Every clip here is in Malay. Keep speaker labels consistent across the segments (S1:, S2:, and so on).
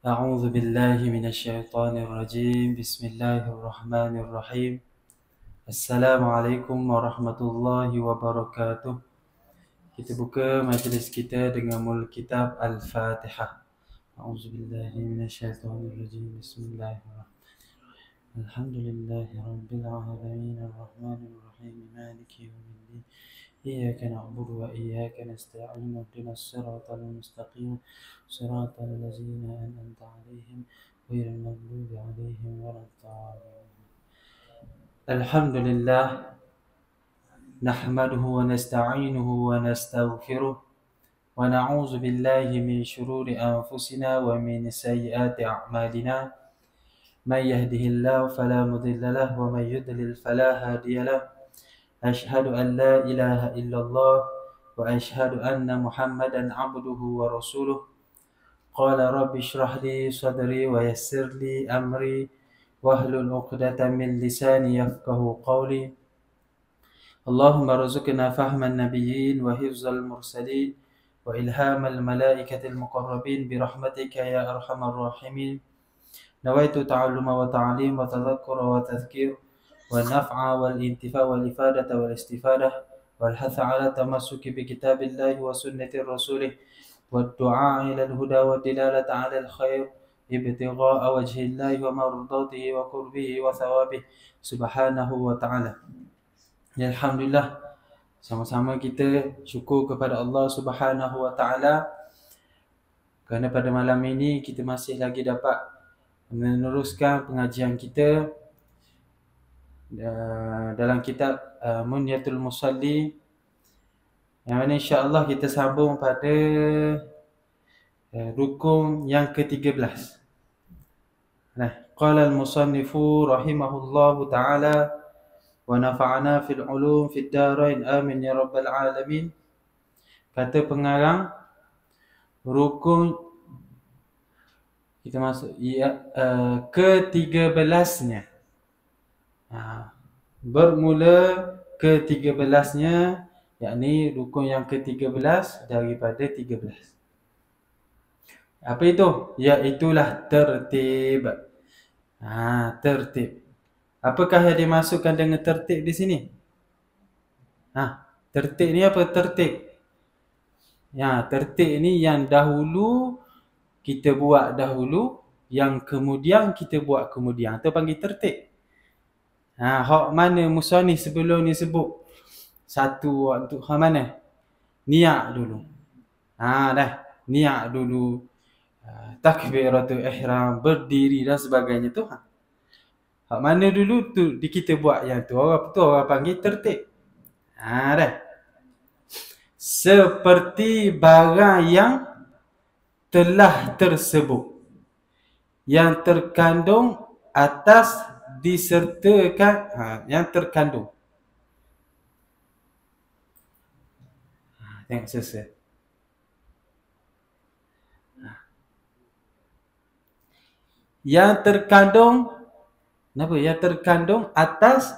S1: أعوذ بالله من الشيطان الرجيم بسم الله الرحمن الرحيم السلام عليكم warahmatullahi wabarakatuh. Kita buka majlis kita dengan mul kitab Al-Fatihah. A'udzu billahi minasyaitonir rajim. Bismillahirrahmanirrahim. Alhamdulillahi rabbil alamin arrahmanir rahim maliki yaumiddin. إياك نعبد وإياك نستعين اهدنا الصراط المستقيم صراط الذين أنعمت عليهم غير المغضوب عليهم ولا الضالين. الحمد لله نحمده ونستعينه ونستغفره ونعوذ بالله من شرور أنفسنا ومن سيئات أعمالنا من يهده الله فلا مضل له ومن يضلل فلا هادي له أشهد أن لا إله إلا الله وأشهد أن محمدا عبده ورسوله قال رب اشرح لي صدري ويسر لي أمري واحلل عقدة من لساني يفقه قولي اللهم ارزقنا فهم النبيين وحفظ المرسلين وإلهام الملائكة المقربين برحمتك يا أرحم الراحمين نويت تعلم وتعليم وتذكر وتذكير والنفع والانتفاع والإفادة والاستفادة والحث على التمسك بكتاب الله وسنة رسوله والدعاء إلى الهدى والدلالة على الخير ابتغاء وجه الله ومرضاته وقربه وثوابه سبحانه وتعالى. Alhamdulillah, sama-sama kita syukur kepada Allah Subhanahu wa taala kerana pada malam ini kita masih lagi dapat meneruskan pengajian kita dalam kitab Munyatul Musalli, yang mana insya-Allah kita sambung pada rukun yang ke-13. Nah, qala al-musannifu rahimahullahu taala wa nafa'ana fil ulum fid darain amin ya rabbal alamin. Kata pengarang, rukun kita masuk ke-13-nya. Bermula ke-13-nya, yakni rukun yang ke-13 daripada 13. Apa itu? Iaitulah tertib. Tertib. Apakah yang dimasukkan dengan tertib di sini? Tertib ni apa? Tertib. Tertib ni yang dahulu kita buat dahulu, yang kemudian kita buat kemudian. Itu panggil tertib. Hak mana musannif sebelum ni sebut? Satu untuk hak mana? Niat dulu. Niat dulu. Takbiratul ihram, berdiri dan sebagainya tu. Hak mana dulu tu kita buat yang tu. Orang panggil tertib. Seperti barang yang telah tersebut, yang terkandung atas disertakan, yang terkandung. Tengok selesai. Yang terkandung, kenapa? Yang terkandung atas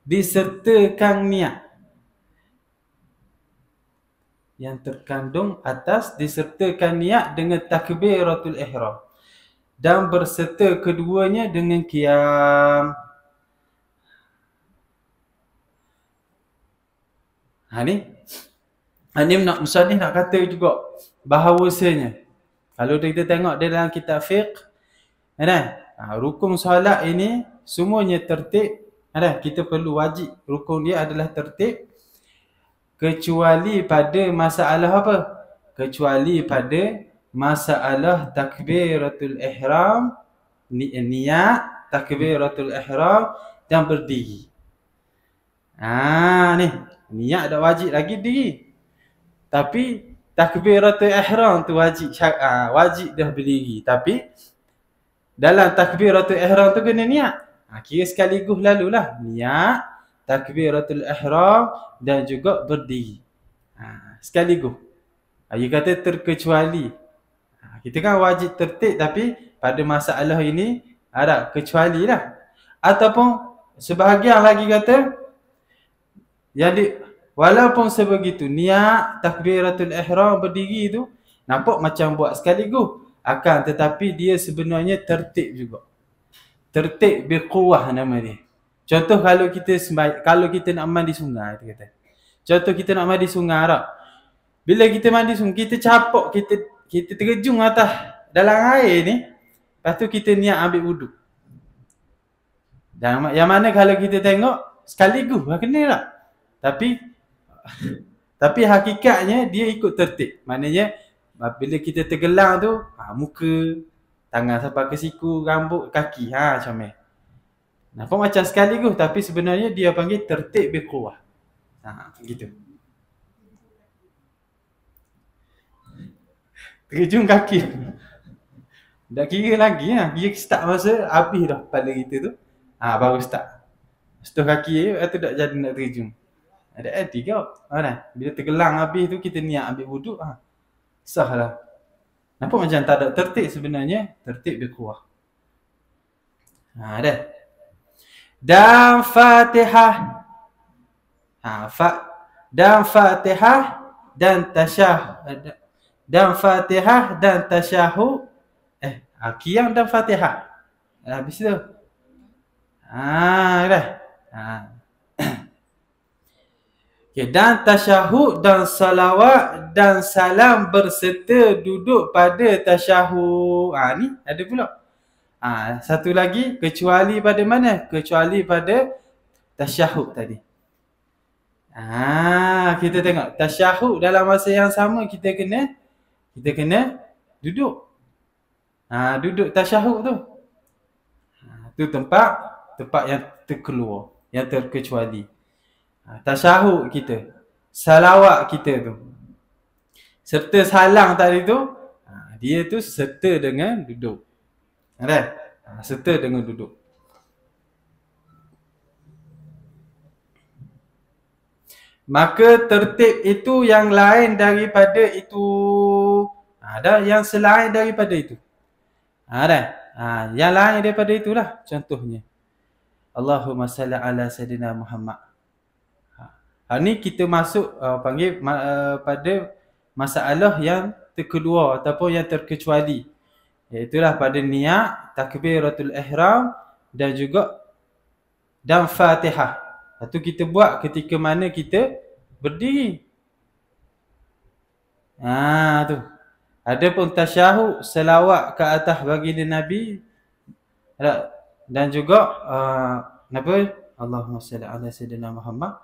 S1: disertakan niat. Yang terkandung atas disertakan niat dengan takbiratul ihram dan berserta keduanya dengan qiyam. Ni nak musannif nak kata juga bahawasanya kalau kita tengok dalam kitab fiqh, rukun solat ini semuanya tertib. Kita perlu wajib rukun dia adalah tertib, kecuali pada masalah apa? Kecuali pada masalah takbiratul ihram, niat takbiratul ihram dan berdiri. Ni niat dah wajib lagi diri. Tapi takbiratul ihram tu wajib, wajib dah berdiri. Tapi dalam takbiratul ihram tu kena niat. Kira sekaligus lalulah. Niat, takbiratul ihram dan juga berdiri. Sekaligus. Dia kata terkecuali. Kita kan wajib tertib, tapi pada masalah ini ada kecuali lah. Ataupun sebahagian lagi kata, walaupun sebegitu, niat takbiratul ihram berdiri tu nampak macam buat sekaligus. Akan tetapi dia sebenarnya tertib juga. Tertib biquwah nama dia. Contoh kalau kita nak mandi sungai, kita kata. Contoh kita nak mandi sungai Arab. Bila kita mandi sungai, kita capok, kita terjun atas dalam air ni. Lepas tu kita niat ambil wuduk. Dan yang mana kalau kita tengok sekaligus kena tak? Tapi hakikatnya dia ikut tertib. Maknanya bila kita tergelang tu, muka, tangan sampai ke siku, rambut, kaki, macam ni. Nampak macam sekaligus tapi sebenarnya dia panggil tertib biquwah. Gitu. Terjun kaki. Dah kira lagi Dia start masa habis dah kepala kita tu. Baru start. Setuh kaki tu tak jadi nak terjun. Ada arti kau. Bila tergelang habis tu kita niat ambil wuduk, sah lah. Nampak macam tak ada tertib sebenarnya, tertib biquwah. Dah. Dan Fatihah. Dan Fatihah dan tasyahud. Dan Fatihah dan tasyahud. Qiyam dan Fatihah. Habis tu. Dah. Okay, dan tasyahud dan salawat dan salam berserta duduk pada tasyahud. Ni ada pula. Satu lagi, kecuali pada mana? Kecuali pada tasyahud tadi. Kita tengok tasyahud dalam masa yang sama kita kena duduk. Duduk tasyahud tu. Tu tempat yang terkeluar, yang terkecuali. Tasyahud kita, salawat kita tu, serta salam tadi tu, dia tu serta dengan duduk. Serta dengan duduk. Maka tertib itu yang lain daripada itu. Ada yang selain daripada itu. Yang lain daripada itulah. Contohnya, Allahumma salli ala Sayyidina Muhammad. Ni kita masuk panggil pada masalah yang terkeluar ataupun yang terkecuali. Iaitulah pada niat takbiratul ihram dan juga dan Fatihah. Itu kita buat ketika mana kita berdiri. Tu. Adapun tasyahud, selawat ke atas baginda Nabi dan juga Allahumma salli ala Sayyidina Muhammad.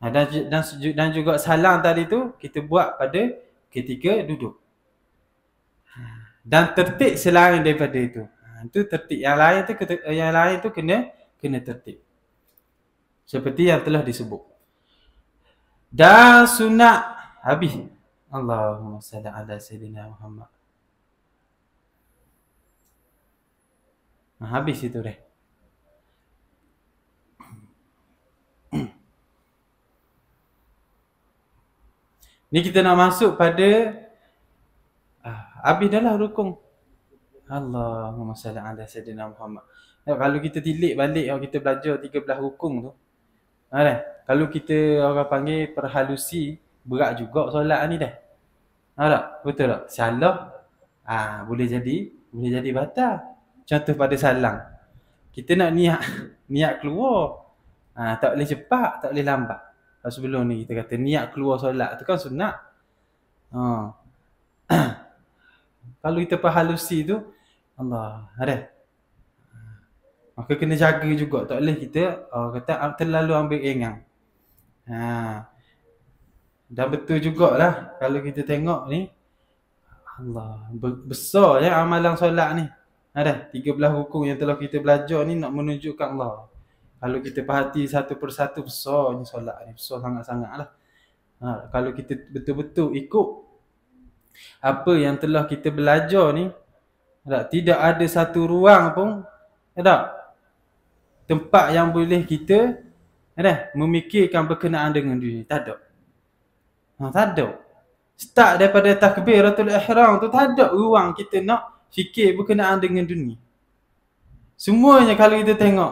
S1: Dan juga salam tadi tu kita buat pada ketika duduk. Dan tertib selain daripada itu. Itu tertib. Yang lain tu kena tertib. Seperti yang telah disebut. Dan sunat habis. Allahumma salli ala Sayyidina Muhammad. Habis itu dah. Ni kita nak masuk pada habis dah lah rukun. Allahumma salli ala Sayyidina Muhammad. Kalau kita tilik balik, kita belajar 13 rukun tu. Kalau kita orang panggil perhalusi, berat juga solat ni dah. Tak? Betul tak? Salah boleh jadi batal. Contoh pada salam. Kita nak niat keluar. Tak boleh cepat, tak boleh lambat. Sebelum ni kita kata niat keluar solat tu kan sunat. Kalau kita perhalusi tu, Allah, maka kena jaga juga. Tak boleh kita kata terlalu ambil ringan. Dan betul jugalah kalau kita tengok ni, Allah, besar amalan solat ni. 13 rukun yang telah kita belajar ni nak menunjukkan Allah. Kalau kita perhati satu persatu, besarnya solat ni, besar sangat-sangat lah. Kalau kita betul-betul ikut apa yang telah kita belajar ni, tidak ada satu ruang pun, tempat yang boleh kita memikirkan berkenaan dengan dunia. Tak ada. Tak ada. Start daripada takbiratul ihram tu, tak ada ruang kita nak fikir berkenaan dengan dunia. Semuanya kalau kita tengok,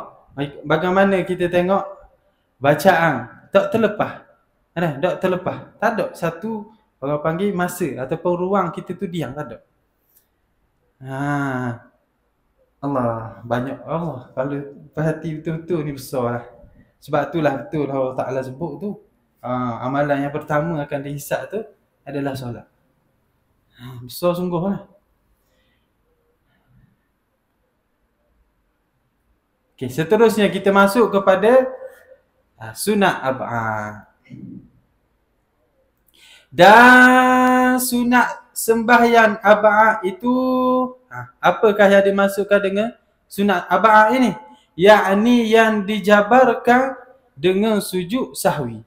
S1: bagaimana kita tengok bacaan, tak terlepas. Tak terlepas. Tak ada satu orang panggil masa ataupun ruang kita tu diam, tak ada. Allah, banyak Allah. Kalau perhati betul-betul ni besar lah. Sebab itulah betul Allah Ta'ala sebut tu. Amalan yang pertama akan dihisap tu adalah solat. Besar sungguh lah. Okay, seterusnya kita masuk kepada sunat ab'ad. Dan sunat sembahyang ab'ad itu, apakah yang dimasukkan dengan sunat ab'ad ini? Yakni yang dijabarkan dengan sujud sahwi.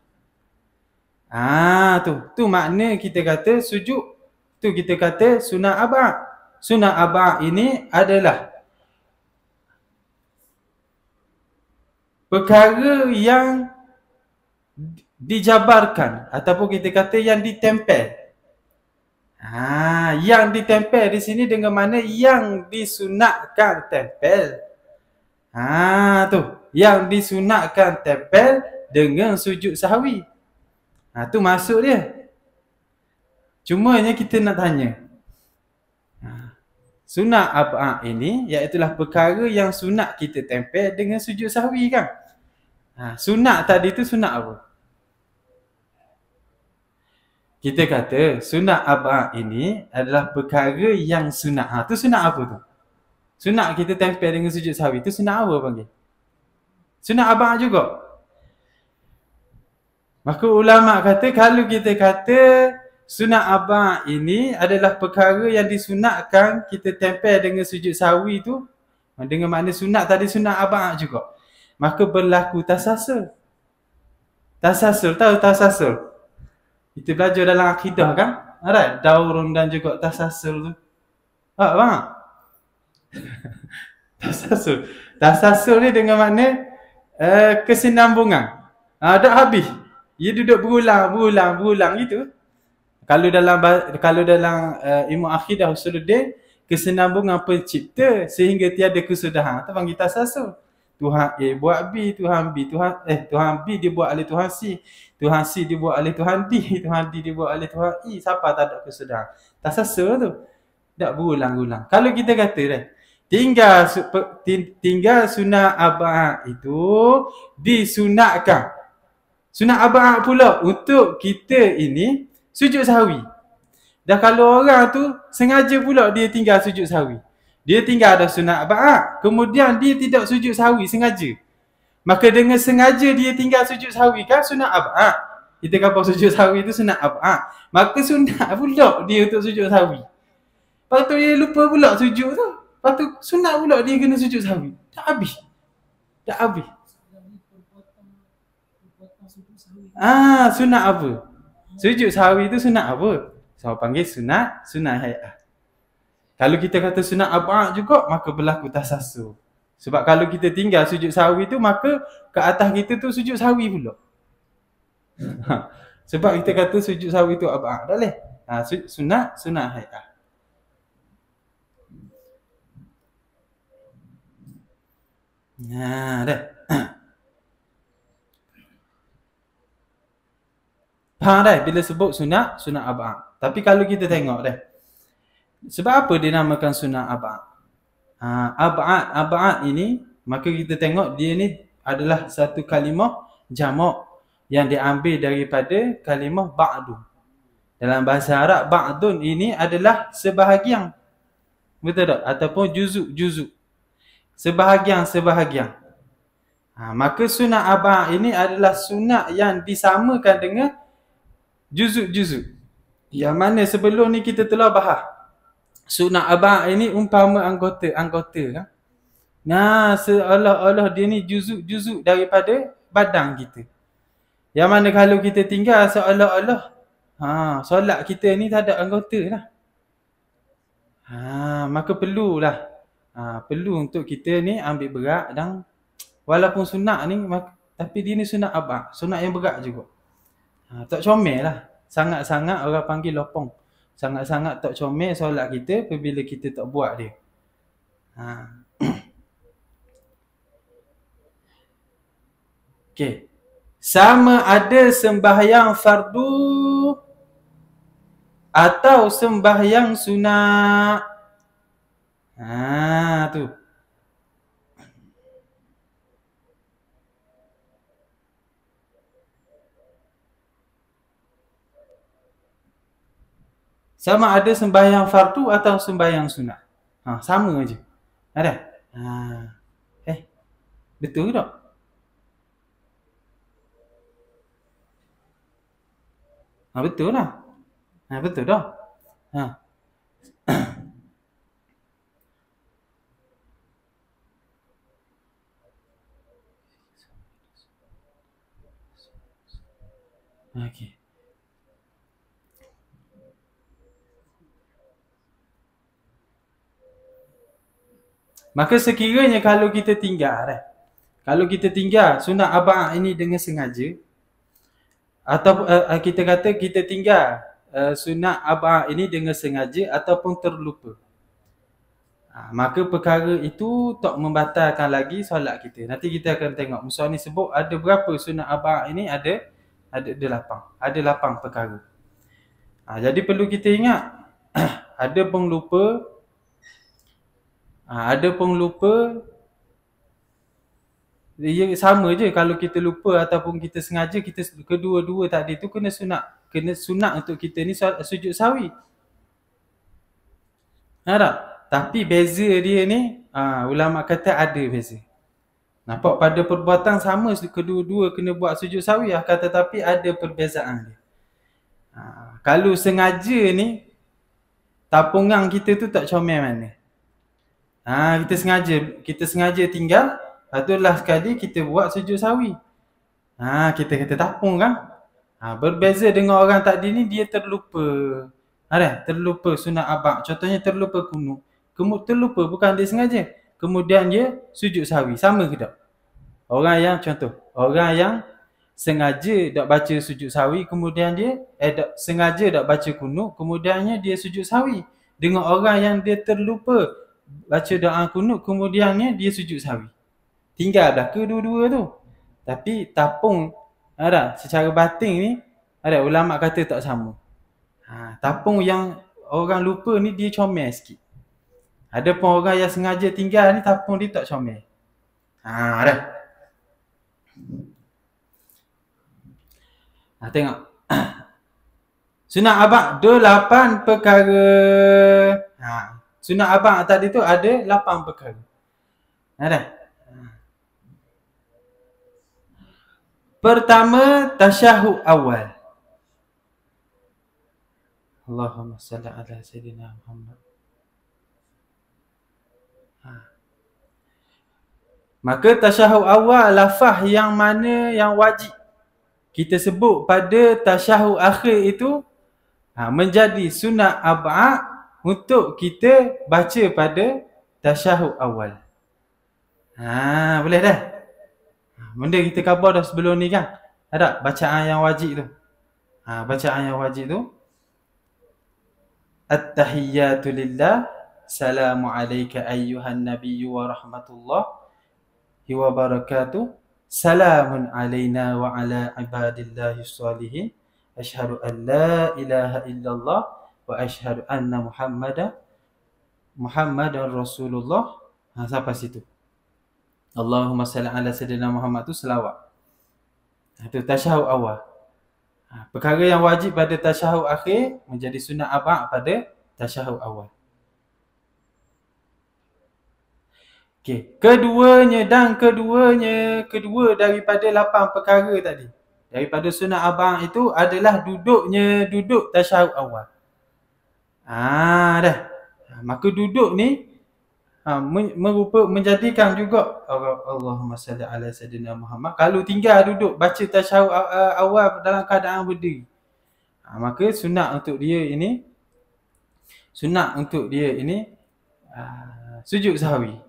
S1: Tu makna kita kata sujud, tu kita kata sunat ab'ad. Sunat ab'ad ini adalah perkara yang dijabarkan ataupun kita kata yang ditempel. Yang ditempel di sini dengan mana yang disunatkan tempel. Tu yang disunatkan tempel dengan sujud sahwi. Tu maksud dia. Cumanya kita nak tanya, sunat ab'ad ini iaitulah perkara yang sunat kita tempel dengan sujud sahwi kan? Sunat tadi tu sunat apa? Kita kata sunat ab'ad ini adalah perkara yang sunat. Tu sunat apa tu? Sunat kita tempel dengan sujud sahwi tu sunat apa panggil? Sunat ab'ad juga. Maka ulama kata kalau kita kata sunat ab'ad ini adalah perkara yang disunatkan kita tempel dengan sujud sahwi tu, dengan makna sunat tadi sunat ab'ad juga, maka berlaku tasasul. Tasasul, tahu tasasul? Kita belajar dalam akidah kan? Alright, daurun dan juga tasasul tu. Faham? Tasasul. Tasasul ni dengan makna kesinambungan. Tak habis. Ia duduk berulang gitu. Kalau dalam ilmu akidah usuluddin, kesinambungan pencipta sehingga tiada kesudahan. Tu panggil tasasul. Tuhan A buat B, Tuhan B, Tuhan B dibuat oleh Tuhan C, Tuhan C dibuat oleh Tuhan D, Tuhan D dibuat oleh Tuhan E. Siapa tak ada kesudahan? Tasasul tu. Tak berulang-ulang. Kalau kita kata dah, tinggal sunat ab'ad itu disunatkan. Sunat ab'ad pula untuk kita ini sujud sahwi. Dan kalau orang tu sengaja pula dia tinggal sujud sahwi, dia tinggal ada sunat ab'ad, kemudian dia tidak sujud sahwi sengaja, maka dengan sengaja dia tinggal sujud sahwi kan sunat ab'ad. Kita kata sujud sahwi itu sunat ab'ad, maka sunat pula dia untuk sujud sahwi. Lepas tu dia lupa pula sujud tu, lepas tu sunat pula dia kena sujud sahwi. Tak habis. Sunat apa? Sujud sahwi itu sunat apa? So panggil sunat hay'ah. Kalau kita kata sunat ab'ad juga, maka berlaku tasasul. Sebab kalau kita tinggal sujud sahwi tu, maka ke atas kita tu sujud sahwi pula. Sebab kita kata sujud sahwi tu ab'ad. Tak boleh. Sunat hay'ah. Dah. Faham dah bila sebut sunat ab'ad. Tapi kalau kita tengok dah, sebab apa dinamakan sunat ab'ad? Ab'ad ini, maka kita tengok dia ni adalah satu kalimah jamak yang diambil daripada kalimah ba'du. Dalam bahasa Arab, ba'dun ini adalah sebahagian. Betul tak? Ataupun juzuk. Sebahagian. Maka sunat ab'ad ini adalah sunat yang disamakan dengan juzuk. Yang mana sebelum ni kita telah bahas. Sunat ab'ad ini umpama anggota kan. Seolah-olah dia ni juzuk daripada badan kita. Yang mana kalau kita tinggal seolah-olah solat kita ni tak ada anggota lah. Maka perlulah perlu untuk kita ni ambil berat, dan walaupun sunat ni tapi dia ni sunat ab'ad, sunat yang berat juga. Tak comel lah. Sangat-sangat orang panggil lopong. Sangat-sangat tak comel solat kita apabila kita tak buat dia. Okey. Sama ada sembahyang fardu atau sembahyang sunat. Tu. Sama ada sembahyang fardu atau sembahyang sunat. Sama aja. Ada? Betul ke tak? Betul lah. Betul dah. Okey. Maka sekiranya kalau kita tinggal sunat arba'ah ini dengan sengaja, atau kita kata kita tinggal sunat arba'ah ini dengan sengaja ataupun terlupa, maka perkara itu tak membatalkan lagi solat kita. Nanti kita akan tengok musa ni sebut ada berapa sunat arba'ah ini, ada 8. Ada 8 perkara. Jadi perlu kita ingat ada penglupa, dia sama je kalau kita lupa ataupun kita sengaja, kita kedua-dua tadi tu kena sunat untuk kita ni sujud sahwi. Tak? Tapi beza dia ni, ulama kata ada beza. Nampak pada perbuatan sama kedua-dua kena buat sujud sahwi, akan tetapi ada perbezaan dia. Kalau sengaja ni, tapungan kita tu tak comel mana. Kita sengaja tinggal, itulah sekali kita buat sujud sahwi. Kita kata tapung kan. Berbeza dengan orang tadi ni, dia terlupa. Terlupa sunat arba'ah. Contohnya terlupa kunut. Terlupa, bukan dia sengaja. Kemudian dia sujud sahwi. Sama ke tak? Orang yang sengaja tak baca sujud sahwi, kemudian dia sengaja tak baca kunut, kemudiannya dia sujud sahwi. Dengan orang yang dia terlupa baca doa kunut, kemudiannya dia sujud sahwi. Tinggal dah kedua-dua tu. Tapi tapung secara batin ni, ulama kata tak sama. Tapung yang orang lupa ni dia comel sikit. Ada pun orang yang sengaja tinggal ni, tapung dia tak comel. Tengok. Sunat arba'ah 8 perkara. Sunat arba'ah tadi tu ada 8 perkara. Pertama, tasyahud awal. Allahumma salli ala sayyidina Muhammad. Maka tasyahud awal, lafaz yang mana yang wajib kita sebut pada tasyahud akhir itu menjadi sunat arba'ah untuk kita baca pada tasyahud awal. Boleh dah? Benda kita khabar dah sebelum ni kan? Ada bacaan yang wajib tu. Bacaan yang wajib tu, At-tahiyyatu lillah, Salamu alayka ayyuhan nabiyyu wa rahmatullahi wa barakatuh, Salamun alayna wa ala ibadillahi sholihin, Ashhadu an la ilaha illallah wa ashhadu anna Muhammadan Rasulullah. Sampai situ. Allahumma salli ala sayyidina Muhammad tu selawat. Itu tasyahud awal. Perkara yang wajib pada tasyahud akhir menjadi sunat arba'ah pada tasyahud awal. Okey, kedua daripada 8 perkara tadi, daripada sunat arba'ah itu adalah duduk tasyahud awal. Dah. Maka duduk ni menjadikan juga Allahumma salli ala sayyidina Muhammad. Kalau tinggal duduk baca tasyahud awal dalam keadaan berdiri, maka sunat untuk dia ini sujud sahwi.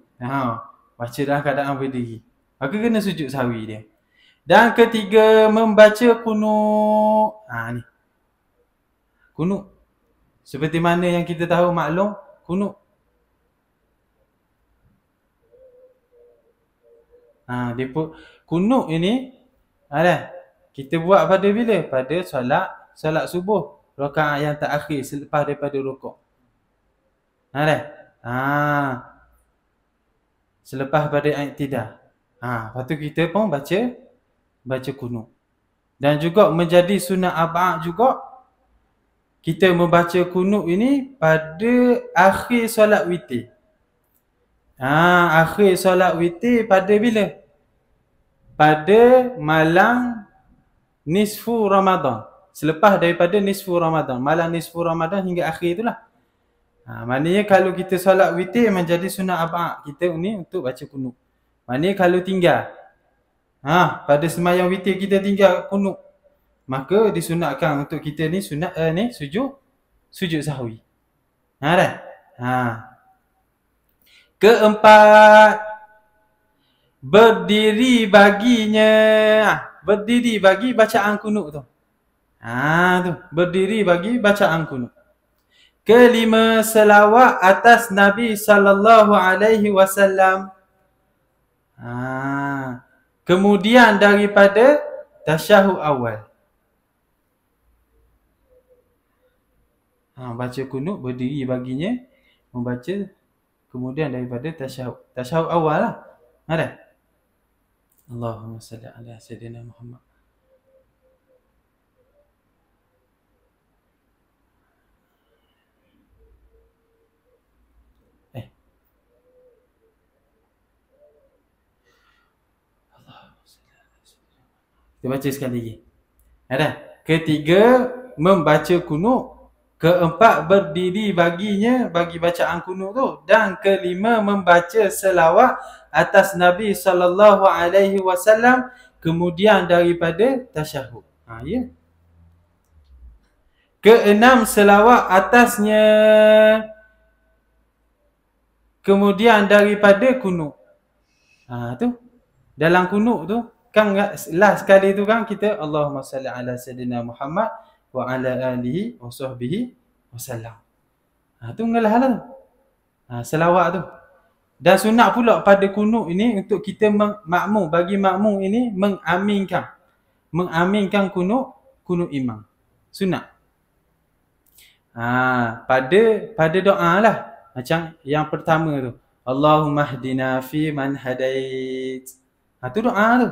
S1: Baca dalam keadaan berdiri, maka kena sujud sahwi dia. Dan ketiga, membaca kunut. Ni kunut seperti mana yang kita tahu maklum, kunut kunut ini kita buat pada bila? Pada solat subuh, rakaat yang terakhir selepas daripada rukuk. Selepas pada i'tidal. Lepas tu kita pun baca kunut. Dan juga menjadi sunnah ab'ad juga, kita membaca kunut ini pada akhir solat witir. Akhir solat witir pada bila? Pada malam nisfu Ramadan. Selepas daripada nisfu Ramadan, malam nisfu Ramadan hingga akhir itulah. Maknanya kalau kita solat witir menjadi sunnah ab'ad, kita ni untuk baca kunut. Maknanya kalau tinggal, pada sembahyang witir kita tinggal kunut, maka disunatkan untuk kita ni sunat sujud sahwi. Keempat, berdiri baginya. Berdiri bagi bacaan kunut tu. Berdiri bagi bacaan kunut. Kelima, selawat atas Nabi sallallahu alaihi wasallam. Kemudian daripada tasyahud awal. Baca kunut, berdiri baginya, membaca, kemudian daripada tasyahud awal lah. Ada? Allahumma salli ala Sayyidina Muhammad. Kita baca sekali lagi. Ada? Ketiga, membaca kunut. Keempat, berdiri baginya, bagi bacaan kunut tu. Dan kelima, membaca selawat atas Nabi sallallahu alaihi wasallam, kemudian daripada tasyahud. Ya. Keenam, selawat atasnya, kemudian daripada kunut. Tu. Dalam kunut tu kan last sekali tu kan kita Allahumma salli ala Sayyidina Muhammad wa ala alihi wa sahbihi wasallam. Tu ngalah tu. Selawat tu. Dan sunat pula pada kunut ini untuk kita makmum, bagi makmum ini mengaminkan kunut imam. Sunat. Pada doa lah. Macam yang pertama tu. Allahumma hdina fi man hadait. Tu doa tu.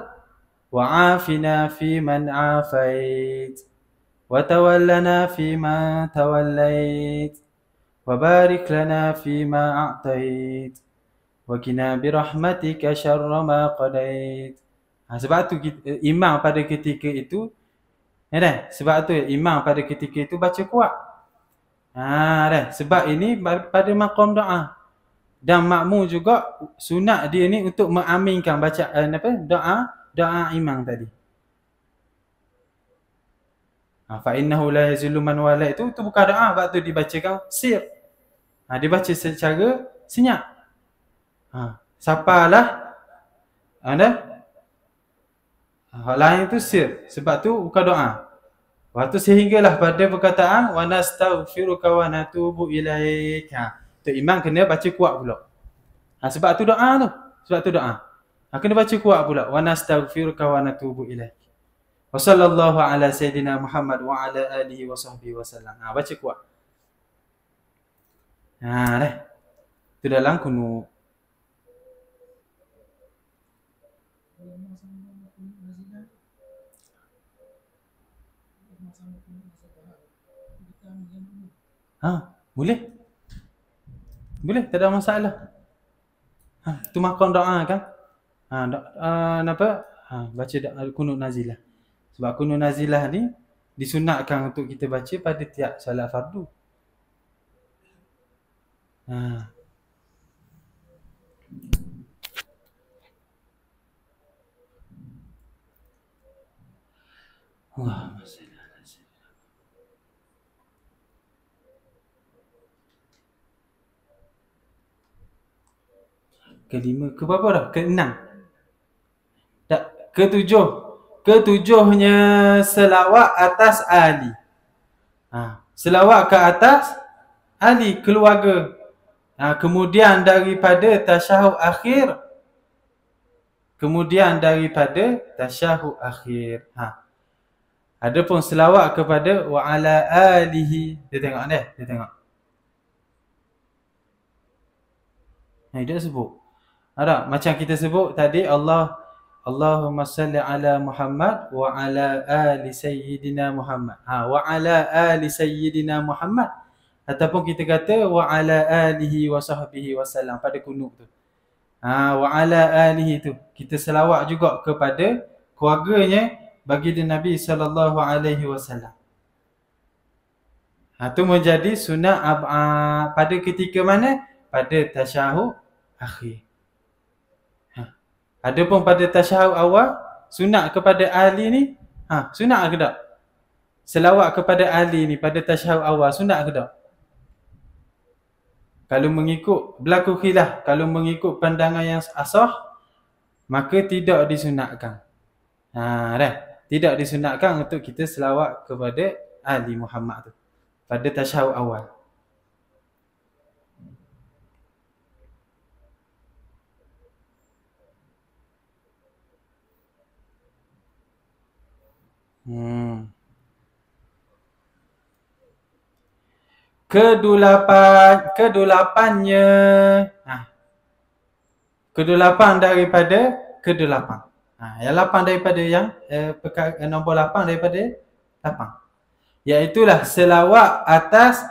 S1: Wa afina fi man afait. Wa tawallana fi ma tawallait. Wa barik lana fi ma a'tait. Wa qina bi rahmatika syarra ma qadait. Sebab tu imam pada ketika itu, sebab tu imam pada ketika itu baca kuat. Sebab ini pada maqam doa. Dan makmum juga sunat dia ni untuk mengaminkan bacaan doa imam tadi. Fa innahu la yazillu man wala, itu bukan doa, sebab tu dibacakan sir. Dibaca secara senyap. Siapalah hal lain itu sir, sebab tu bukan doa. Waktu sehinggalah pada perkataan wa nastaghfiruka wa natubu ilaik. Tu imam kena baca kuat pula. Sebab tu doa tu. Sebab tu doa. Kena baca kuat pula. Wa nastaghfiruka wa natubu ilaik. Wa sallallahu ala Sayyidina Muhammad wa ala alihi wa sahbihi wasallam. Baca kuat. Itu dalam kunut. Boleh? Boleh, tak ada masalah. Tu maqam doa kan? Baca kunut nazilah. Sebab kunut nazilah ni disunatkan untuk kita baca pada tiap salat fardu. Allahumma salli ala Sayyidina. Kelima, ke berapa dah? Keenam. Ketujuhnya selawat atas ahli. Selawat ke atas ahli keluarga. Kemudian daripada tasyahud akhir. Adapun selawat kepada wa ala alihi. Dia tengok. Dia sebut. Ada macam kita sebut tadi Allahumma salli ala Muhammad wa ala ali sayyidina Muhammad. Wa ala ali sayyidina Muhammad. Ataupun kita kata wa ala alihi wa sahbihi wasallam pada kunut tu. Wa ala alihi tu. Kita selawat juga kepada keluarganya baginda Nabi sallallahu alaihi wasallam. Tu menjadi sunnah pada ketika mana? Pada tasyahud akhir. Adapun pada tasyahud awal, sunat kepada ahli ni, sunat ke tak? Selawat kepada ahli ni pada tasyahud awal, sunat ke tak? Kalau mengikut, berlaku khilaf, kalau mengikut pandangan yang asah, maka tidak disunatkan. Tidak disunatkan untuk kita selawat kepada ahli Muhammad tu pada tasyahud awal. Kedulapannya. Kedulapan daripada kedelapan. Yang 8 daripada yang nombor 8 daripada 8. Iaitulah selawat atas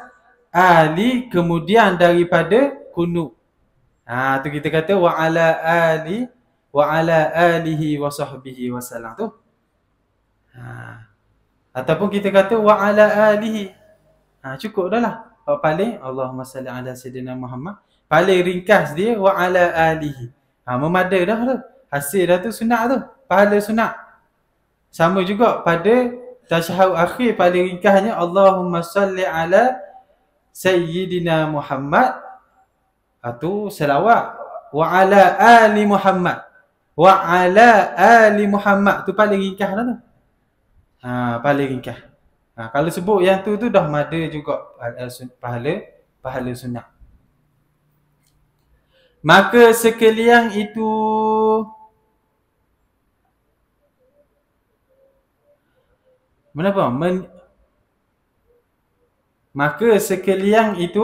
S1: ahli kemudian daripada kunut. Tu kita kata wa ala alihi wa sahbihi wasallam tu. Ataupun kita kata wa ala alihi. Cukup dah lah. Paling Allahumma salli ala sayyidina Muhammad. Paling ringkas dia wa ala alihi. Memada dah tu. Hasil dah tu sunat tu. Pahala sunat. Sama juga pada tasyahud akhir paling ringkasnya Allahumma salli ala sayyidina Muhammad. Tu selawat wa ala ali Muhammad. Wa ala ali Muhammad tu paling ringkas dah tu. Paling ringkas. Kalau sebut yang tu dah mada juga pahala sunat. Maka sekalian itu maka sekalian itu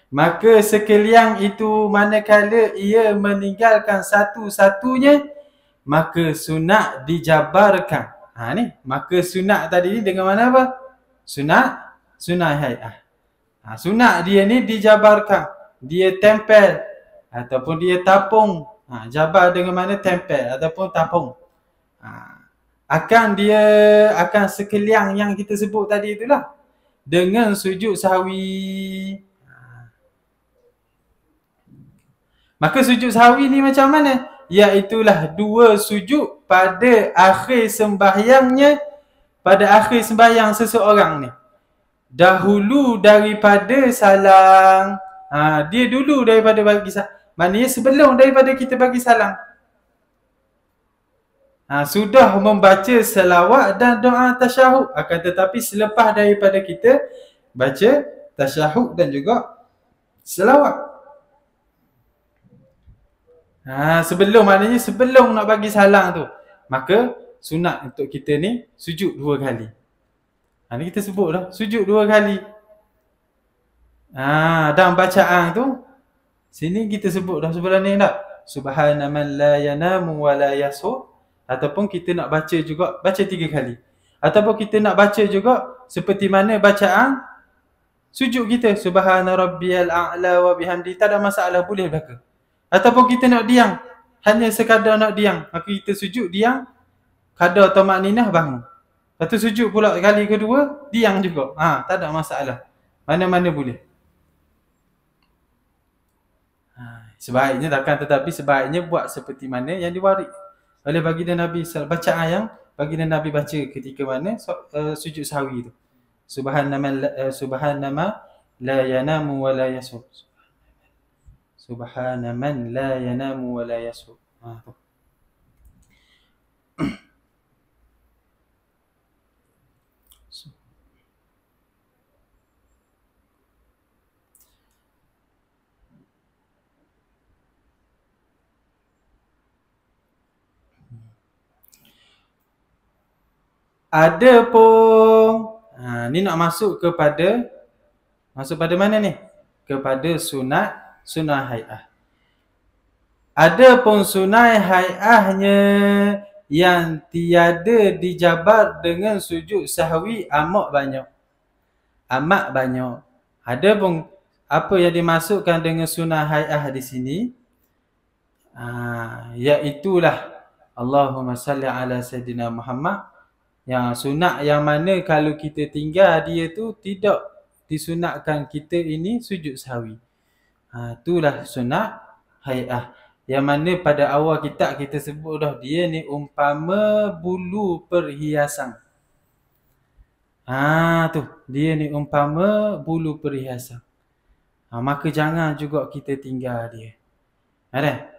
S1: maka sekalian itu manakala ia meninggalkan satu-satunya, maka sunat dijabarkan. Ni maka sunat tadi ni dengan mana apa? Sunat hai'ah. Sunat dia ni dijabarkan. Dia tempel ataupun dia tapung. Jabar dengan mana? Tempel ataupun tapung. Akan sekalian yang kita sebut tadi itulah. Dengan sujud sahwi. Maka sujud sahwi ni macam mana? Iaitulah 2 sujud pada akhir sembahyangnya, pada akhir sembahyang seseorang ni. Dahulu daripada salam. Dia dulu daripada bagi salam. Maknanya sebelum daripada kita bagi salam. Sudah membaca selawat dan doa tasyahud. Akan tetapi selepas daripada kita baca tasyahud dan juga selawat. Sebelum, maknanya sebelum nak bagi salam tu, maka sunat untuk kita ni sujud 2 kali. Ni kita sebut dah, sujud 2 kali. Dalam bacaan tu, sini kita sebut dah sebelah ni tak? Subhana man la yanamu wa la yasur. Ataupun kita nak baca juga, baca 3 kali. Ataupun kita nak baca juga seperti mana bacaan sujud kita. Subhana rabbiyal a'la wa bihamdi. Tak ada masalah, boleh belaka. Ataupun kita nak diam, hanya sekadar nak diam, maka kita sujud diam, kadar tamakninah bangun. Lepas tu sujud pula kali kedua, diam juga. Tak ada masalah. Mana-mana boleh. Sebaiknya takkan, tetapi sebaiknya buat seperti mana yang diwaris oleh baginda Nabi. Bacaan yang baginda Nabi baca ketika mana sujud sahwi tu. Subhanama la yanamu wa la yasur. Subhana man la yanamu wa la yasur. Adapun Ni nak masuk pada mana ni? Kepada sunat hai'ah. Ada pun sunat hai'ahnya yang tiada dijabar dengan sujud sahwi amat banyak. Ada pun apa yang dimasukkan dengan sunat hai'ah di sini, iaitulah Allahumma salli ala Sayyidina Muhammad, yang sunat yang mana kalau kita tinggal dia tu tidak disunatkan kita ini sujud sahwi. Itulah sunat hai'ah. Yang mana pada awal kitab kita sebut dah, dia ni umpama bulu perhiasan. Tu, dia ni umpama bulu perhiasan. Maka jangan juga kita tinggal dia. Ada?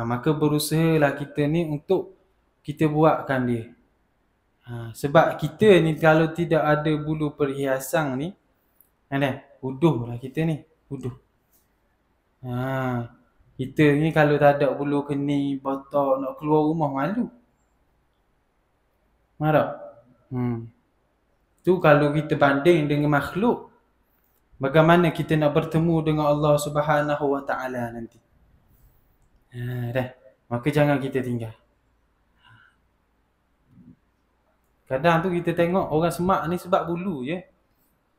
S1: Maka berusahalah kita ni untuk kita buatkan dia. Sebab kita ni kalau tidak ada bulu perhiasan ni, huduh lah kita ni. Huduh. Kita ni kalau tak ada bulu kening, botak, nak keluar rumah malu. Marah? Tu kalau kita banding dengan makhluk, bagaimana kita nak bertemu dengan Allah Subhanahu Wa Taala nanti? Dah. Maka jangan kita tinggal. Kadang tu kita tengok orang semak ni sebab bulu je.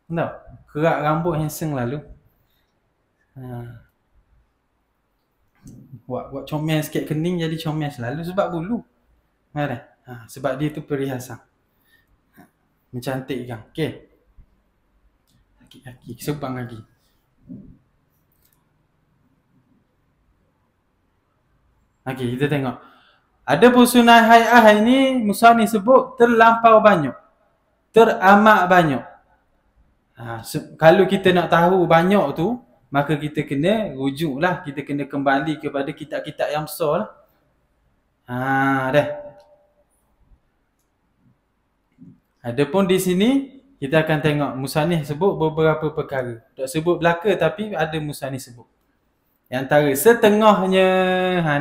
S1: Tak? Kerak rambut handsome lalu. Buat comel sikit kening jadi comel selalu sebab bulu. Sebab dia tu perhiasan. Mencantikkan. Okey. Lagi sebang lagi. Okey, kita tengok. Ada pun sunat hai'ah ini musannif sebut terlampau banyak. Teramat banyak. Kalau kita nak tahu banyak tu, maka kita kena rujuklah, kita kena kembali kepada kitab-kitab yang besar lah. Dah. Adapun di sini kita akan tengok musannif sebut beberapa perkara. Tak sebut belaka tapi ada musannif sebut. Yang antara setengahnya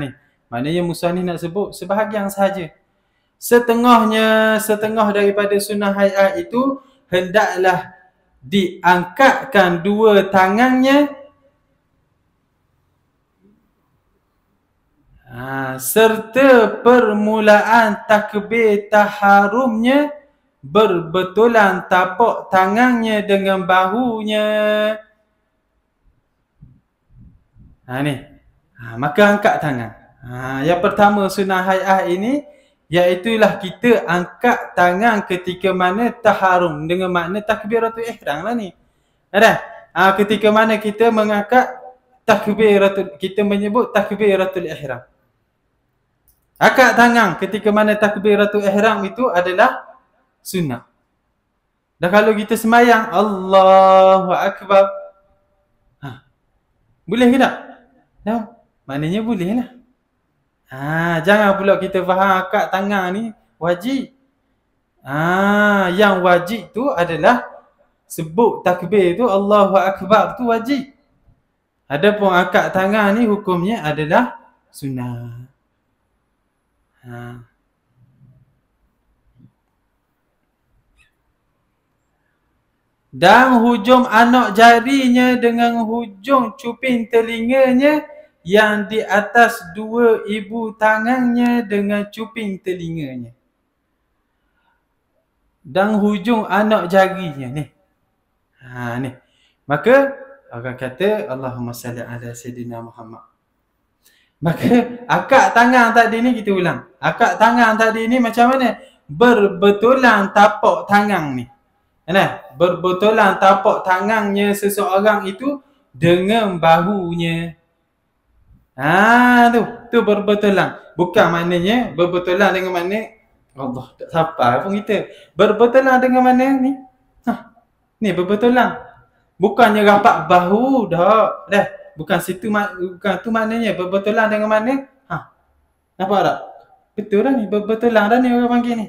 S1: ni. Maknanya musannif nak sebut sebahagian sahaja. Setengah daripada sunnah hai'ah itu hendaklah diangkatkan dua tangannya serta permulaan takbir taharumnya berbetulan tapak tangannya dengan bahunya. Maka angkat tangan. Yang pertama sunnah hai'ah ini, iaitulah kita angkat tangan ketika mana taharum, dengan makna takbiratul ihram lah ni. Ketika mana kita mengangkat takbiratul, kita menyebut takbiratul ihram. Angkat tangan ketika mana takbiratul ihram itu adalah sunnah. Dan kalau kita sembahyang Allahu Akbar, boleh ke tak? Maknanya boleh lah. Jangan pula kita faham angkat tangan ni wajib. Yang wajib tu adalah sebut takbir tu Allahu Akbar tu wajib. Adapun angkat tangan ni hukumnya adalah sunnah. Dan hujung anak jarinya dengan hujung cuping telinganya yang di atas dua ibu tangannya dengan cuping telinganya. Dan hujung anak jarinya ni. Ni. Maka orang kata Allahumma salli ala Sayyidina Muhammad. Maka akad tangan tadi ni kita ulang. Akad tangan tadi ni macam mana? Berbetulan tapak tangan ni. Berbetulan tapak tangannya seseorang itu dengan bahunya. Tu berbetulan. Bukan maknanya berbetulan dengan makna Allah tak sampai pun kita. Berbetulan dengan mana ni? Ni berbetulan. Bukannya rapat bahu dah. Bukan situ, bukan tu maknanya. Berbetulan dengan mana? Nampak tak? Betul dah ni. Berbetulan dah ni orang panggil ni.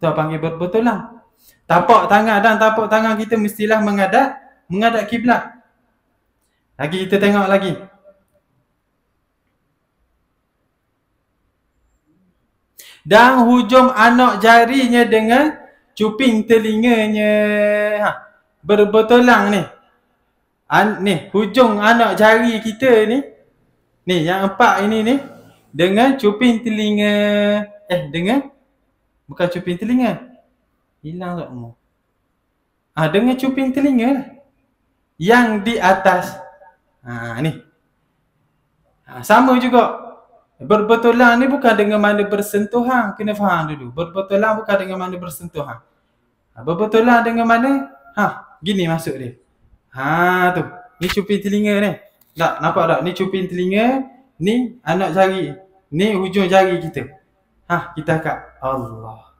S1: Tu panggil berbetulan. Tapak tangan dan tapak tangan kita mestilah menghadap kiblat. Lagi kita tengok lagi. Dan hujung anak jarinya dengan cuping telinganya. Berbetulang ni. Ni, hujung anak jari kita ni. Ni, yang 4 ini ni. Dengan cuping telinga. Dengan. Bukan cuping telinga. Hilang tak mu? Dengan cuping telinga lah. Yang di atas. Ni. Sama juga. Berbetulan ni bukan dengan mana bersentuhan. Kena faham dulu. Berbetulan bukan dengan mana bersentuhan. Berbetulan dengan mana? Gini masuk dia. Tu. Ni cuping telinga ni. Tak, nampak tak? Ni cuping telinga. Ni anak jari. Ni hujung jari kita. Kita angkat. Allah.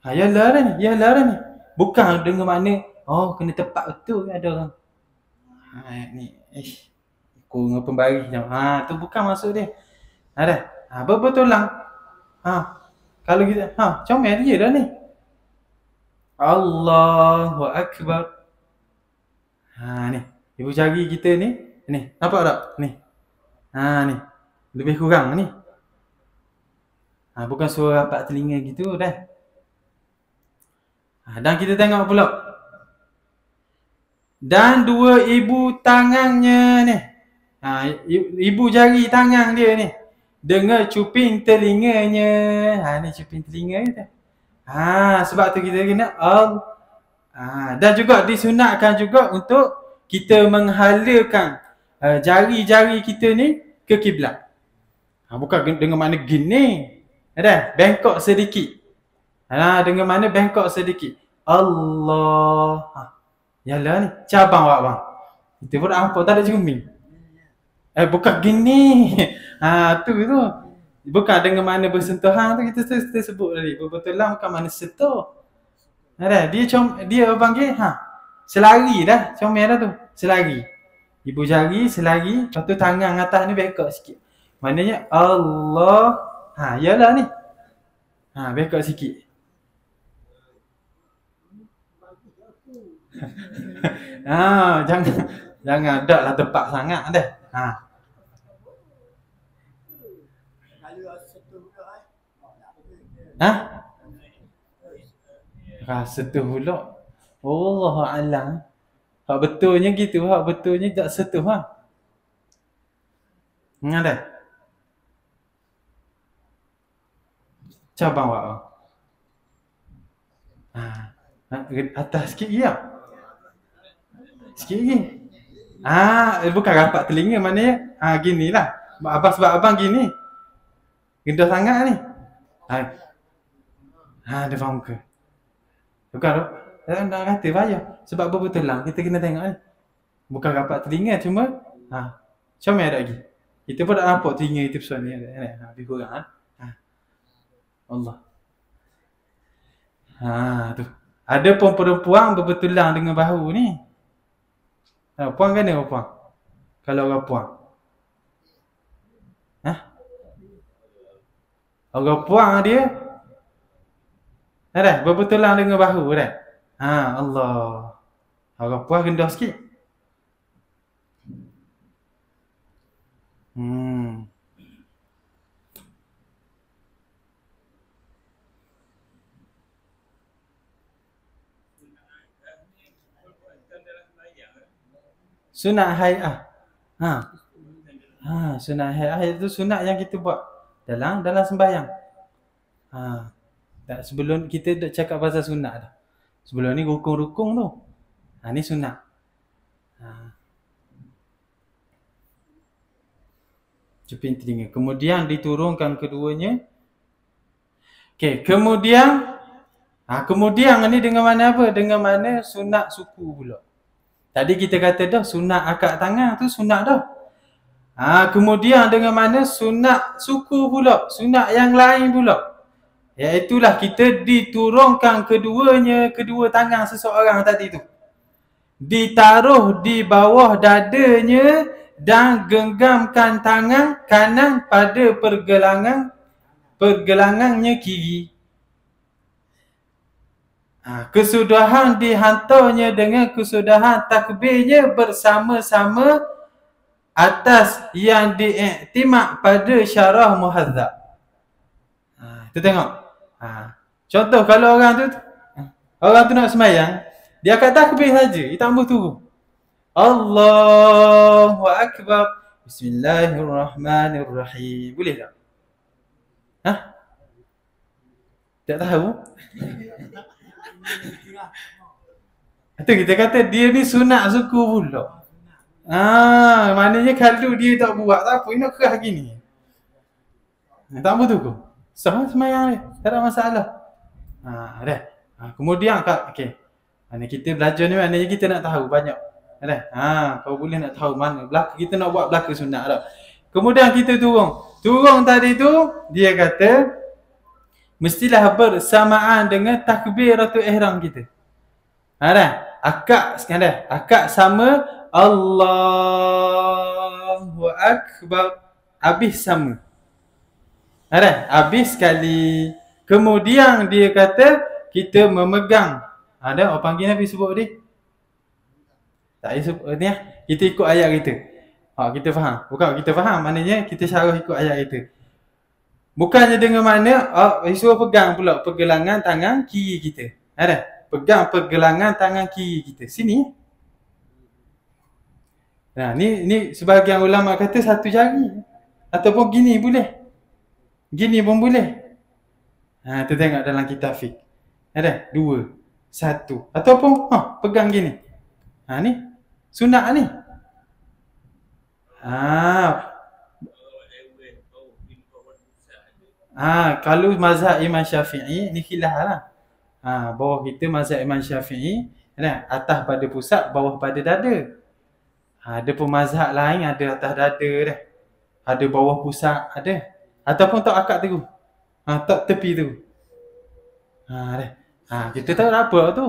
S1: Yalah dah ni. Bukan dengan mana, kena tepat betul ada orang. Ni. Aku dengan pembaris jam. Tu bukan maksud dia. Dah. Berbetulan. Kalau kita, comel dia dah ni. Allahu Akbar. Ni. Ibu jari kita ni. Ni. Nampak tak? Ni. Ni. Lebih kurang ni. Bukan suara rapat telinga gitu dah. Dan kita tengok pula. Dan 2 ibu tangannya ni. Ibu jari tangan dia ni. Dengan cuping telinganya. Ni cuping telinga kita. Sebab tu kita kena dan juga disunatkan juga untuk kita menghalakan jari-jari kita ni ke kiblat. Bukan dengan mana gini. Bengkok sedikit. Dengan mana bengkok sedikit. Allah. Yalah ni. Cabang awak bang. Kita pun apa tak ada cermin. Bukan gini. Tu. Bukan dengan mana bersentuhan tu kita sebut tadi. Berbetulan bukan mana sentuh. Dia panggil selari dah. Comel dah tu. Selari. Ibu jari selari. Lepas tu tangan atas ni bengkok sikit. Maknanya Allah. Yalah ni. Bengkok sikit. Jangan daklah tepat sangat dah. Setuh pula. Wallahu a'lam. Hak betulnya gitu, hak betulnya tak setuh dah. Cabang awak. Atas sikit ya. Sikit lagi. Bukan rapat telinga maknanya. Ginilah. Sebab abang gini. Gendah sangat ni. Dia faham ke? Bukan tu. Dah kata payah. Sebab berbetulan kita kena tengok ni. Bukan rapat telinga cuma comel ada lagi. Kita pun tak nampak telinga kita pesal ni. Lebih kurang Allah. Tu. Ada pun perempuan berbetulan dengan bahu ni. Puan kan dia puan? Kalau orang puan. Orang puan dia berbetulan dengan bahu dah. Allah. Orang puan rendah sikit. Sunat hai'ah. Sunat hai'ah itu sunat yang kita buat dalam sembahyang. Sebelum kita dah cakap pasal sunat dah. Sebelum ni rukun-rukun tu. Ni sunat. Cuping telinga. Kemudian diturunkan keduanya. Okey, kemudian ni dengan mana apa? Dengan mana sunat suku pula. Tadi kita kata dah sunat akad tangan tu sunat dah. Kemudian dengan mana sunat suku pula, sunat yang lain pula. Iaitulah kita diturunkan kedua tangan seseorang tadi tu. Ditaruh di bawah dadanya dan genggamkan tangan kanan pada pergelangannya kiri. Kesudahan dihantarnya dengan kesudahan takbirnya bersama-sama atas yang diiktimak pada syarah muhadzab. Kita tengok. Contoh kalau orang tu Orang tu nak sembahyang, dia akan takbir saja, dia tak boleh turun. Allahu Akbar. Bismillahirrahmanirrahim. Boleh tak? Hah? Tak tahu? Itu kita kata dia ni sunat suku pula. Maknanya kalau dia tak buat tak apa, dia nak kerah gini. Tak apa tu kau. Sah semayang dia. Tak ada masalah. Dah. Kemudian okey. Mana kita belajar ni maknanya kita nak tahu banyak. Dah. Kau boleh nak tahu mana belaka kita nak buat belaka sunat dah. Kemudian kita turun. Turun tadi tu dia kata mestilah bersamaan dengan takbiratul ihram kita. Dah. Akad sekarang dah. Akad sama Allahu Akbar. Habis sama. Dah. Habis sekali. Kemudian dia kata kita memegang. Ada orang panggil Nabi sebut dia. Tak payah sebut ni. Kita ikut ayat kita. Kita faham. Bukan kita faham. Maknanya kita syarah ikut ayat kita. Bukannya dengan makna suruh pegang pula pergelangan tangan kiri kita. Ada. Pegang pergelangan tangan kiri kita. Sini. Nah, ni sebahagian ulama kata satu jari. Ataupun gini boleh. Gini pun boleh. Kita tengok dalam kitab fiqh. Ada 2, 1. Ataupun pegang gini. Ni sunat ni. Kalau mazhab Imam Syafi'i ni khilaf lah. Bawah kita mazhab Imam Syafi'i, atas pada pusat, bawah pada dada. Ada pun mazhab lain ada atas dada dah. Ada bawah pusat ada. Ataupun tak akad tu. Tak tepi tu. Dah. Kita tahu apa tu.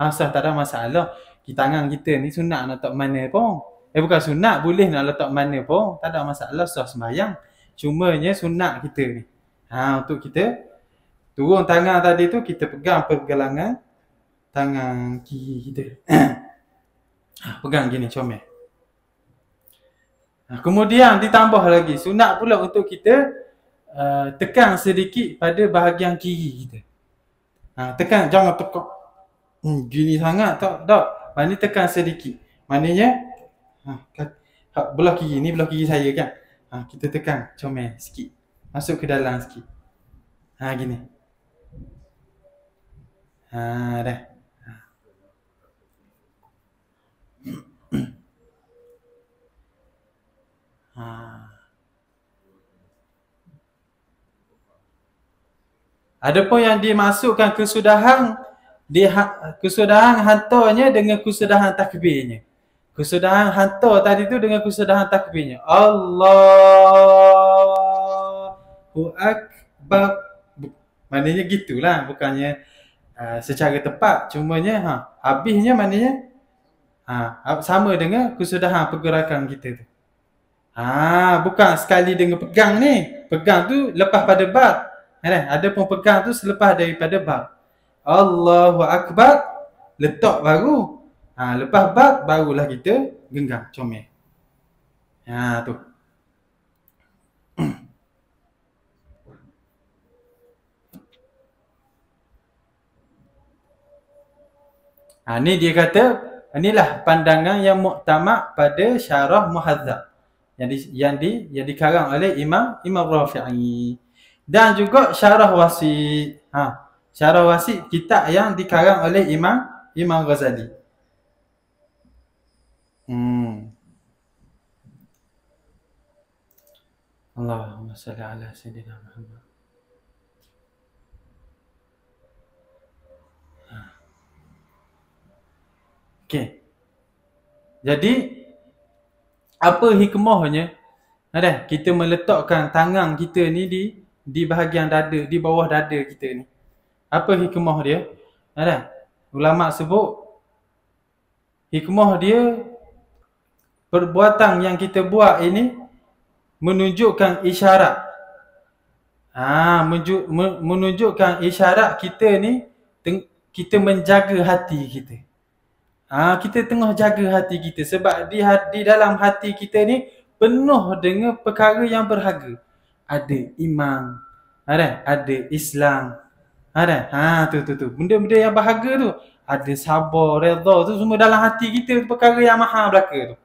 S1: Sah tak ada masalah. Tangan kita ni sunat nak letak mana pun. Bukan sunat, boleh nak letak mana pun. Tak ada masalah, sah sembahyang. Cumanya sunat kita ni. Untuk kita turun tangan tadi tu, kita pegang pergelangan tangan kiri kita. Pegang gini, comel. Kemudian ditambah lagi, sunat pula untuk kita tekan sedikit pada bahagian kiri kita. Tekan, jangan tekan gini sangat, tak. Maknanya tekan sedikit. Maknanya belah kiri, ni belah kiri saya kan. Kita tekan, comel sikit. Masuk ke dalam sikit. Gini. Dah. Adapun yang dimasukkan kesudahan, kesudahan hantarnya dengan kesudahan takbirnya. Kesudahan hantar tadi tu dengan kesudahan takbirnya. Allahu Akbar. Maknanya gitulah, bukannya secara tepat. Cumanya habisnya maknanya sama dengan kesudahan pergerakan kita tu. Bukan sekali dengan pegang ni. Pegang tu lepas pada bab. Ada pun pegang tu selepas daripada bab. Allahu Akbar, letak baru. Lepas bab barulah kita genggam, comel. Tu. Ni dia kata, inilah pandangan yang muktamad pada Syarah Muhadzab yang dikarang oleh Imam Rafi'i. Dan juga Syarah Wasit. Syarah Wasit kitab yang dikarang oleh Imam Ghazali. Allahumma salli ala sayyidina Muhammad. Okey. Jadi apa hikmahnya? Kita meletakkan tangan kita ni di bahagian dada, di bawah dada kita ni. Apa hikmah dia? Ulama sebut hikmah dia, perbuatan yang kita buat ini menunjukkan isyarat. Menunjukkan isyarat kita ni kita menjaga hati kita. Kita tengah jaga hati kita sebab di dalam hati kita ni penuh dengan perkara yang berharga. Ada iman, ada Islam, Ada. Tu. Benda-benda yang bahagia tu. Ada sabar, redha tu semua dalam hati kita, perkara yang maha belaka tu.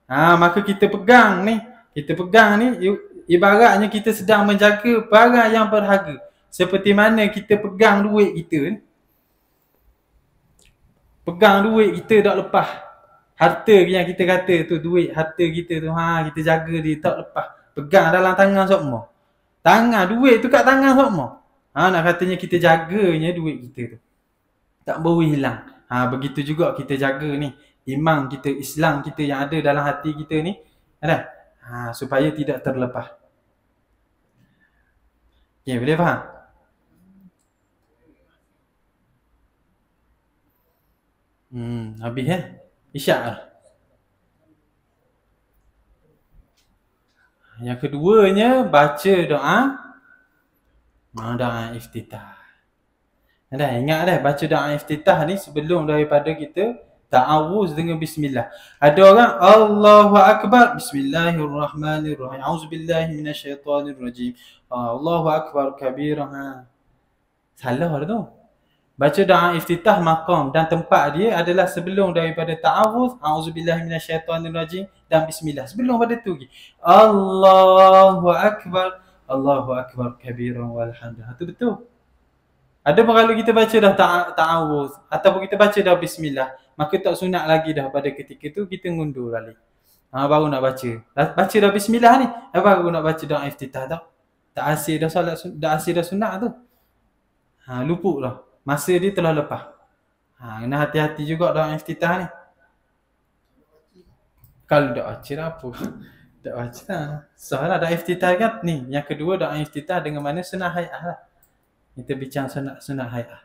S1: Maka kita pegang ni. Kita pegang ni ibaratnya kita sedang menjaga barang yang berharga. Seperti mana kita pegang duit kita ni. Pegang duit kita tak lepas. Harta yang kita kata tu, duit, harta kita tu, kita jaga dia tak lepas. Pegang dalam tangan sokmo. Duit tu kat tangan sokmo. Nak katanya kita jaganya duit kita tu. Tak boleh hilang. Begitu juga kita jaga ni iman kita, Islam kita yang ada dalam hati kita ni, ada. Supaya tidak terlepas. Okey, boleh faham? Habis Isyak lah. Yang keduanya baca doa iftitah. Ingat baca doa iftitah ni sebelum daripada kita ta'awuz dengan bismillah. Ada orang Allahu Akbar, bismillahirrahmanirrahim, auzubillahi minasyaitonirrajim, Allahu Akbar kabira. Salah dah tu. Baca doa iftitah maqam dan tempat dia adalah sebelum daripada ta'awuz, auzubillahi minasyaitonirrajim dan bismillah. Sebelum pada tu lagi. Allahu Akbar kabira walhamdulillah. Itu betul. Ada pun kalau kita baca dah ta'awuz ataupun kita baca dah bismillah, maka tak sunat lagi dah pada ketika tu kita ngundur balik. Baru nak baca. Baca dah bismillah ni, baru nak baca doa iftitah tau. Tak asir dah solat, dah asir dah sunat tu. Luput lah. Masa dia telah lepas. Kena hati-hati juga doa iftitah ni. Kalau tak baca apa? Tak baca lah. Soalnya doa iftitah kan ni. Yang kedua doa iftitah dengan mana sunat hay'ah lah. Kita bincang sunat hay'ah.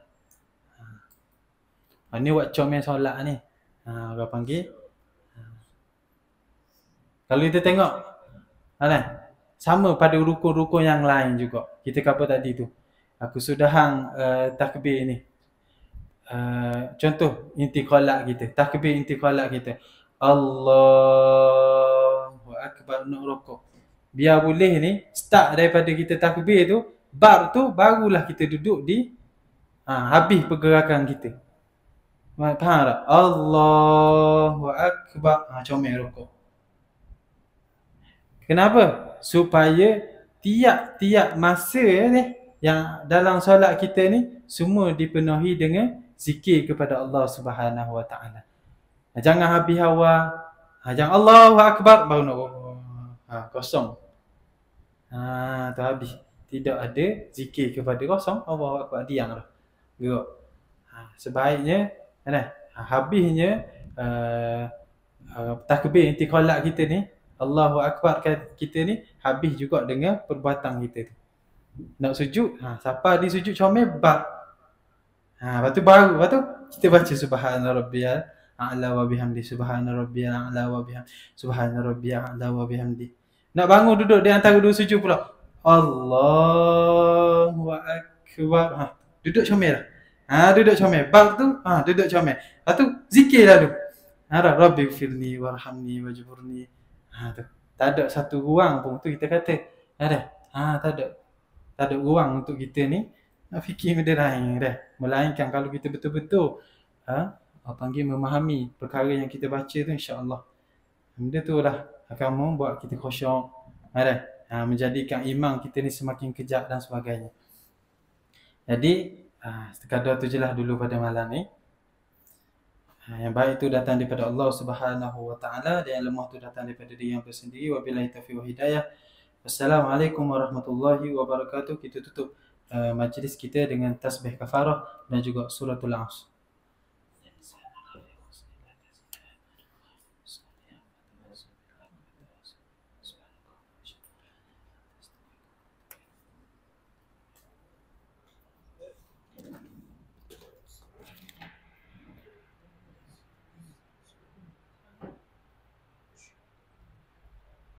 S1: Ni buat comel solat ni. Orang panggil. Kalau kita tengok. Sama pada rukun-rukun yang lain juga. Kita kata tadi tu. Aku sudah hang takbir ni. Contoh intiqalat kita. Takbir intiqalat kita. Allahu Akbar nak rukuk. Biar boleh ni start daripada kita takbir tu, bar tu barulah kita duduk di habis pergerakan kita. Faham tak? Allahu Akbar. Comel rukuk. Kenapa? Supaya tiap-tiap masa ni yang dalam solat kita ni semua dipenuhi dengan zikir kepada Allah Subhanahu Wa Taala. Jangan habis awal. Jangan Allahu Akbar baru nak kosong. Tu habis. Tidak ada zikir kepada kosong. Allahu Akbar diam dah. Gerak. Sebaiknya habisnya takbir intiqalat kita ni, Allahu Akbar kita ni habis juga dengan perbuatan kita tu. Nak sujud, siapa di sujud comel bab. Lepas tu kita baca subhana rabbiyal a'la wa bihamdi, subhana rabbiyal a'la wa bihamdi, subhana rabbiyal a'la wa bihamdi. Nak bangun duduk di antara dua sujud pula. Allahu Akbar. Duduk comel lah. Duduk comel. Bab tu, duduk comel. Lepas tu zikir lalu. Rabbighfirli warhamni wajburni. Tu. Tak ada satu ruang pun tu kita kata. Tak ada ruang untuk kita ni nak fikir benda lain dah. Melainkan kalau kita betul-betul panggil memahami perkara yang kita baca tu, insya-Allah benda tu lah akan membuat kita khusyuk, menjadikan iman kita ni semakin kejat dan sebagainya. Jadi sekadar tu jelah dulu pada malam ni. Yang baik itu datang daripada Allah Subhanahu Wa Taala dan yang lemah tu datang daripada diri yang bersendiri. Wabillahi taufiq wa hidayah. Assalamualaikum warahmatullahi wabarakatuh. Kita tutup majlis kita dengan tasbih kafarah dan juga suratul As.